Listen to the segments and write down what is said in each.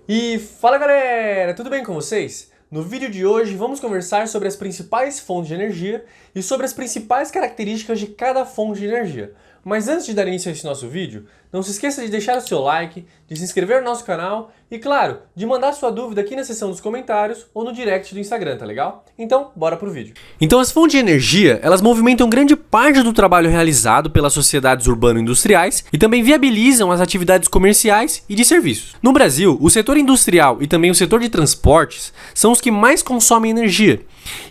E fala galera, tudo bem com vocês? No vídeo de hoje vamos conversar sobre as principais fontes de energia e sobre as principais características de cada fonte de energia. Mas antes de dar início a esse nosso vídeo, não se esqueça de deixar o seu like, de se inscrever no nosso canal e, claro, de mandar sua dúvida aqui na seção dos comentários ou no direct do Instagram, tá legal? Então, bora pro vídeo. Então, as fontes de energia, elas movimentam grande parte do trabalho realizado pelas sociedades urbano-industriais e também viabilizam as atividades comerciais e de serviços. No Brasil, o setor industrial e também o setor de transportes são os que mais consomem energia.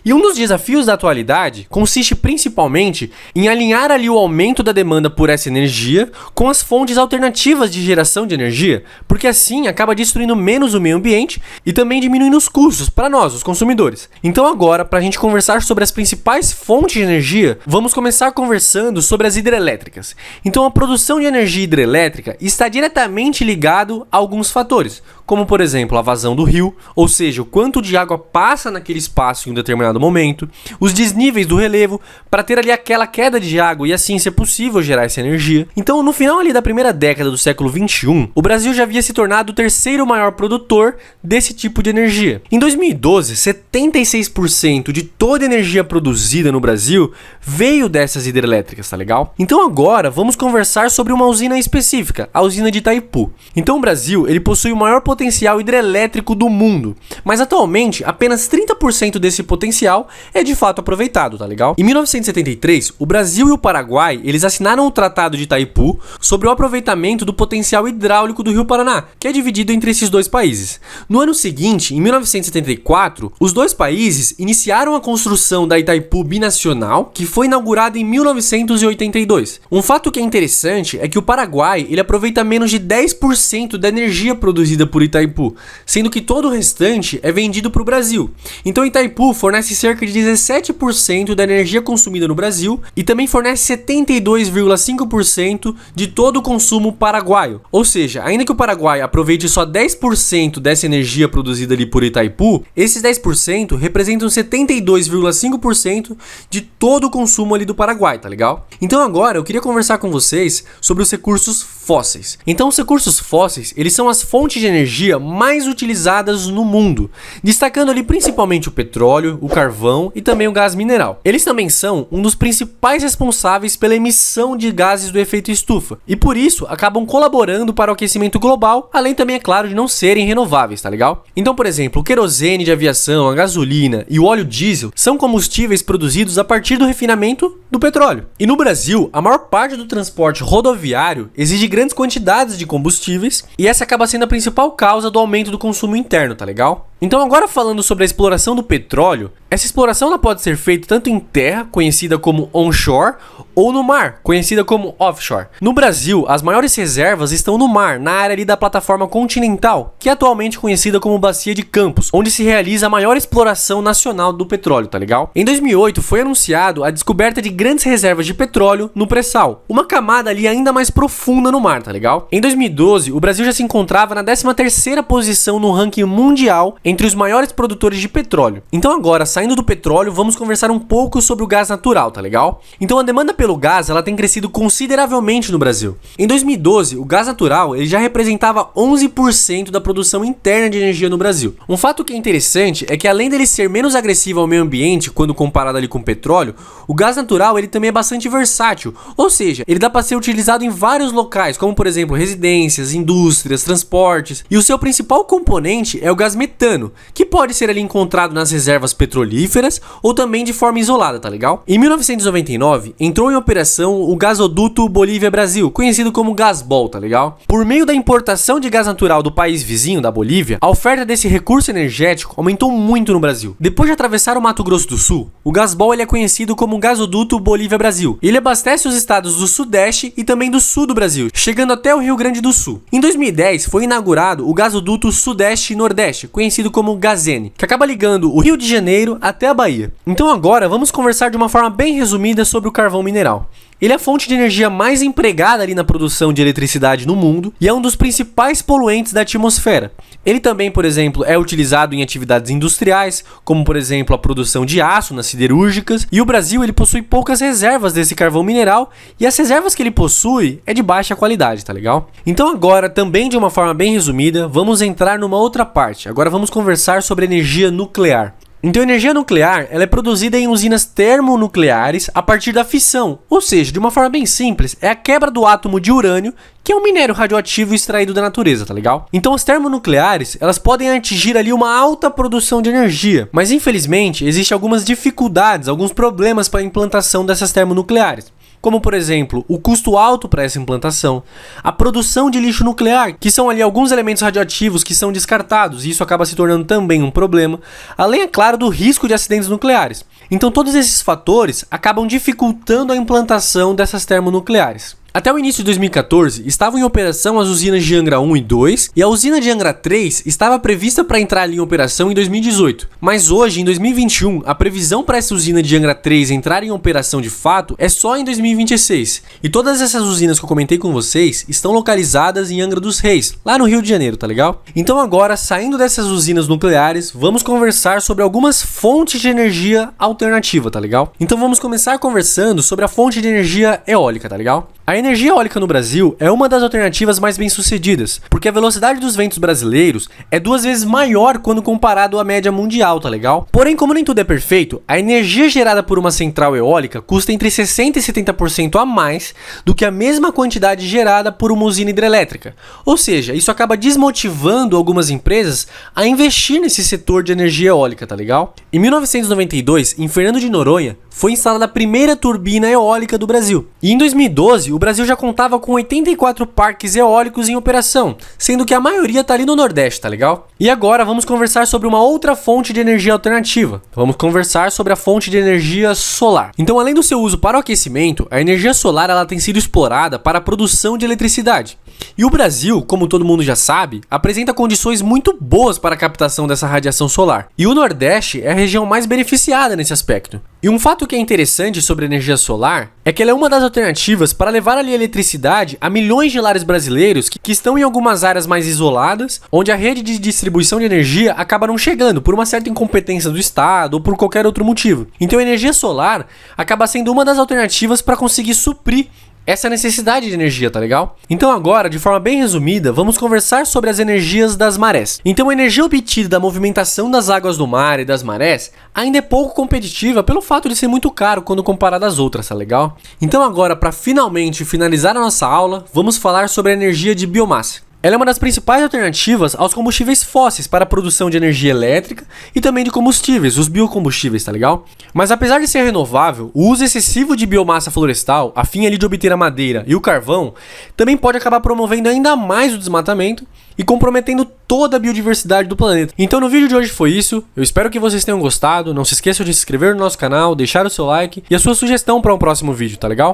E um dos desafios da atualidade consiste principalmente em alinhar ali o aumento da demanda por essa energia com as fontes alternativas de geração de energia, porque assim acaba destruindo menos o meio ambiente e também diminuindo os custos para nós, os consumidores. Então agora, para a gente conversar sobre as principais fontes de energia, vamos começar conversando sobre as hidrelétricas. Então a produção de energia hidrelétrica está diretamente ligado a alguns fatores, como por exemplo a vazão do rio, ou seja, o quanto de água passa naquele espaço em um determinado momento, os desníveis do relevo, para ter ali aquela queda de água e assim ser possível gerar essa energia. Então no final ali da primeira década do século XXI, o Brasil já havia se tornado o terceiro maior produtor desse tipo de energia. Em 2012, 76% de toda a energia produzida no Brasil veio dessas hidrelétricas, tá legal? Então agora vamos conversar sobre uma usina específica, a usina de Itaipu. Então o Brasil, ele possui o maior potencial hidrelétrico do mundo, mas atualmente apenas 30% desse potencial é de fato aproveitado, tá legal? Em 1973, o Brasil e o Paraguai, eles assinaram o Tratado de Itaipu sobre o aproveitamento do potencial hidráulico do Rio Paraná, que é dividido entre esses dois países. No ano seguinte, em 1974, os dois países iniciaram a construção da Itaipu Binacional, que foi inaugurada em 1982. Um fato que é interessante é que o Paraguai, ele aproveita menos de 10% da energia produzida por Itaipu, sendo que todo o restante é vendido para o Brasil. Então Itaipu fornece cerca de 17% da energia consumida no Brasil e também fornece 72,5% de todo o consumo paraguaio. Ou seja, ainda que o Paraguai aproveite só 10% dessa energia produzida ali por Itaipu, esses 10% representam 72,5% de todo o consumo ali do Paraguai, tá legal? Então agora eu queria conversar com vocês sobre os recursos fósseis. Então os recursos fósseis, eles são as fontes de energia mais utilizadas no mundo, destacando ali principalmente o petróleo, o carvão e também o gás mineral. Eles também são um dos principais responsáveis pela emissão de gases do efeito estufa e por isso acabam colaborando para o aquecimento global, além também, é claro, de não serem renováveis, tá legal? Então, por exemplo, o querosene de aviação, a gasolina e o óleo diesel são combustíveis produzidos a partir do refinamento do petróleo. E no Brasil, a maior parte do transporte rodoviário exige grandes quantidades de combustíveis e essa acaba sendo a principal causa do aumento do consumo interno, tá legal? Então agora falando sobre a exploração do petróleo, essa exploração ela pode ser feita tanto em terra, conhecida como onshore, ou no mar, conhecida como offshore. No Brasil, as maiores reservas estão no mar, na área ali da plataforma continental, que é atualmente conhecida como Bacia de Campos, onde se realiza a maior exploração nacional do petróleo, tá legal? Em 2008 foi anunciado a descoberta de grandes reservas de petróleo no pré-sal, uma camada ali ainda mais profunda no mar, tá legal? Em 2012, o Brasil já se encontrava na 13ª posição no ranking mundial entre os maiores produtores de petróleo. Então agora, saindo do petróleo, vamos conversar um pouco sobre o gás natural, tá legal? Então a demanda pelo gás, ela tem crescido consideravelmente no Brasil. Em 2012, o gás natural, ele já representava 11% da produção interna de energia no Brasil. Um fato que é interessante é que além dele ser menos agressivo ao meio ambiente quando comparado ali com o petróleo, o gás natural, ele também é bastante versátil, ou seja, ele dá para ser utilizado em vários locais, como por exemplo, residências, indústrias, transportes, e o seu principal componente é o gás metano, que pode ser ali encontrado nas reservas petrolíferas ou também de forma isolada, tá legal? Em 1999, entrou em operação o gasoduto Bolívia-Brasil, conhecido como Gasbol, tá legal? Por meio da importação de gás natural do país vizinho, da Bolívia, a oferta desse recurso energético aumentou muito no Brasil. Depois de atravessar o Mato Grosso do Sul, o Gasbol ele é conhecido como gasoduto Bolívia-Brasil. Ele abastece os estados do Sudeste e também do Sul do Brasil, chegando até o Rio Grande do Sul. Em 2010, foi inaugurado o gasoduto Sudeste e Nordeste, conhecido como Gazene, que acaba ligando o Rio de Janeiro até a Bahia. Então agora vamos conversar de uma forma bem resumida sobre o carvão mineral. Ele é a fonte de energia mais empregada ali na produção de eletricidade no mundo e é um dos principais poluentes da atmosfera. Ele também, por exemplo, é utilizado em atividades industriais, como por exemplo a produção de aço nas siderúrgicas, e o Brasil ele possui poucas reservas desse carvão mineral e as reservas que ele possui é de baixa qualidade, tá legal? Então agora, também de uma forma bem resumida, vamos entrar numa outra parte. Agora vamos conversar sobre energia nuclear. Então, a energia nuclear ela é produzida em usinas termonucleares a partir da fissão, ou seja, de uma forma bem simples, é a quebra do átomo de urânio, que é um minério radioativo extraído da natureza, tá legal? Então, as termonucleares, elas podem atingir ali uma alta produção de energia, mas infelizmente, existem algumas dificuldades, alguns problemas para a implantação dessas termonucleares. Como, por exemplo, o custo alto para essa implantação, a produção de lixo nuclear, que são ali alguns elementos radioativos que são descartados, e isso acaba se tornando também um problema, além, é claro, do risco de acidentes nucleares. Então, todos esses fatores acabam dificultando a implantação dessas termonucleares. Até o início de 2014, estavam em operação as usinas de Angra 1 e 2, e a usina de Angra 3 estava prevista para entrar ali em operação em 2018. Mas hoje, em 2021, a previsão para essa usina de Angra 3 entrar em operação de fato é só em 2026. E todas essas usinas que eu comentei com vocês estão localizadas em Angra dos Reis, lá no Rio de Janeiro, tá legal? Então agora, saindo dessas usinas nucleares, vamos conversar sobre algumas fontes de energia alternativa, tá legal? Então vamos começar conversando sobre a fonte de energia eólica, tá legal? A energia eólica no Brasil é uma das alternativas mais bem-sucedidas, porque a velocidade dos ventos brasileiros é 2 vezes maior quando comparado à média mundial, tá legal? Porém, como nem tudo é perfeito, a energia gerada por uma central eólica custa entre 60% e 70% a mais do que a mesma quantidade gerada por uma usina hidrelétrica. Ou seja, isso acaba desmotivando algumas empresas a investir nesse setor de energia eólica, tá legal? Em 1992, em Fernando de Noronha, foi instalada a primeira turbina eólica do Brasil. E em 2012, o Brasil já contava com 84 parques eólicos em operação, sendo que a maioria está ali no Nordeste, tá legal? E agora vamos conversar sobre uma outra fonte de energia alternativa. Vamos conversar sobre a fonte de energia solar. Então, além do seu uso para o aquecimento, a energia solar ela tem sido explorada para a produção de eletricidade. E o Brasil, como todo mundo já sabe, apresenta condições muito boas para a captação dessa radiação solar. E o Nordeste é a região mais beneficiada nesse aspecto. E um fato que é interessante sobre a energia solar é que ela é uma das alternativas para levar ali a eletricidade a milhões de lares brasileiros que estão em algumas áreas mais isoladas, onde a rede de distribuição de energia acaba não chegando por uma certa incompetência do Estado ou por qualquer outro motivo. Então a energia solar acaba sendo uma das alternativas para conseguir suprir essa necessidade de energia, tá legal? Então agora, de forma bem resumida, vamos conversar sobre as energias das marés. Então a energia obtida da movimentação das águas do mar e das marés ainda é pouco competitiva pelo fato de ser muito caro quando comparado às outras, tá legal? Então agora, para finalmente finalizar a nossa aula, vamos falar sobre a energia de biomassa. Ela é uma das principais alternativas aos combustíveis fósseis para a produção de energia elétrica e também de combustíveis, os biocombustíveis, tá legal? Mas apesar de ser renovável, o uso excessivo de biomassa florestal, a fim ali de obter a madeira e o carvão, também pode acabar promovendo ainda mais o desmatamento e comprometendo toda a biodiversidade do planeta. Então no vídeo de hoje foi isso, eu espero que vocês tenham gostado, não se esqueçam de se inscrever no nosso canal, deixar o seu like e a sua sugestão para um próximo vídeo, tá legal?